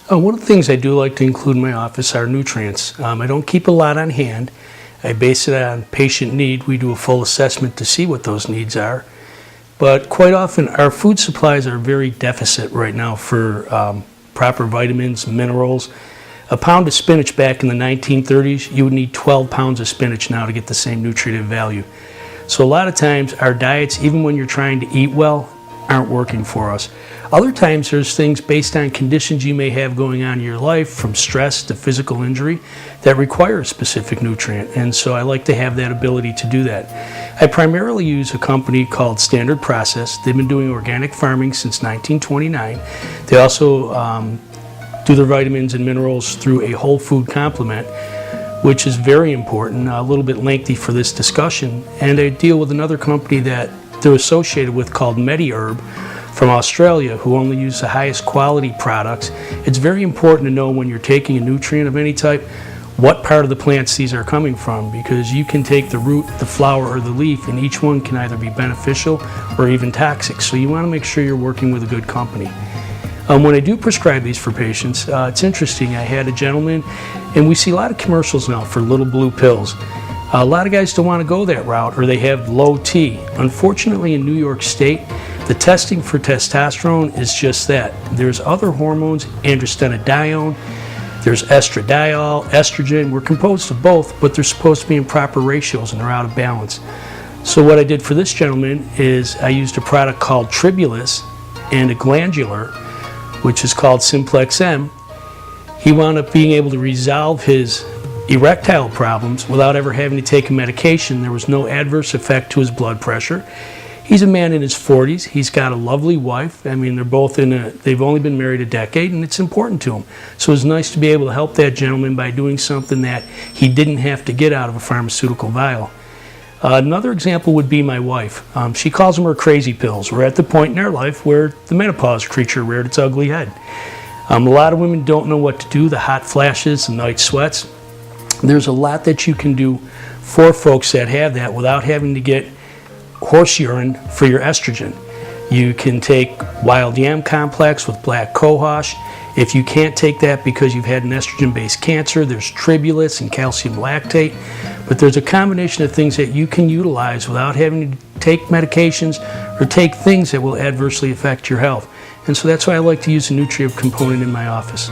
One of the things I do like to include in my office are nutrients. I don't keep a lot on hand. I base it on patient need. We do a full assessment to see what those needs are. But quite often our food supplies are very deficit right now for proper vitamins, minerals. A pound of spinach back in the 1930s, you would need 12 pounds of spinach now to get the same nutritive value. So a lot of times our diets, even when you're trying to eat well, aren't working for us. Other times there's things based on conditions you may have going on in your life, from stress to physical injury, that require a specific nutrient, and so I like to have that ability to do that. I primarily use a company called Standard Process. They've been doing organic farming since 1929. They also do their vitamins and minerals through a whole food complement, which is very important, a little bit lengthy for this discussion, and I deal with another company that they're associated with called MediHerb from Australia, who only use the highest quality products. It's very important to know when you're taking a nutrient of any type what part of the plants these are coming from, because you can take the root, the flower, or the leaf, and each one can either be beneficial or even toxic. So you want to make sure you're working with a good company. When I do prescribe these for patients, it's interesting. I had a gentleman, and we see a lot of commercials now for little blue pills. A lot of guys don't want to go that route, or they have low T. Unfortunately, in New York State, the testing for testosterone is just that. There's other hormones, androstenedione, there's estradiol, estrogen. We're composed of both, but they're supposed to be in proper ratios, and they're out of balance. So what I did for this gentleman is I used a product called Tribulus and a glandular, which is called Simplex M. He wound up being able to resolve his erectile problems without ever having to take a medication. There was no adverse effect to his blood pressure. He's a man in his 40s. He's got a lovely wife. I mean, they're both they've only been married a decade, and it's important to him. So it's nice to be able to help that gentleman by doing something that he didn't have to get out of a pharmaceutical vial. Another example would be my wife. She calls them her crazy pills. We're at the point in our life where the menopause creature reared its ugly head. A lot of women don't know what to do, the hot flashes, the night sweats. There's a lot that you can do for folks that have that without having to get horse urine for your estrogen. You can take wild yam complex with black cohosh. If you can't take that because you've had an estrogen-based cancer, there's Tribulus and calcium lactate. But there's a combination of things that you can utilize without having to take medications or take things that will adversely affect your health. And so that's why I like to use the nutritive component in my office.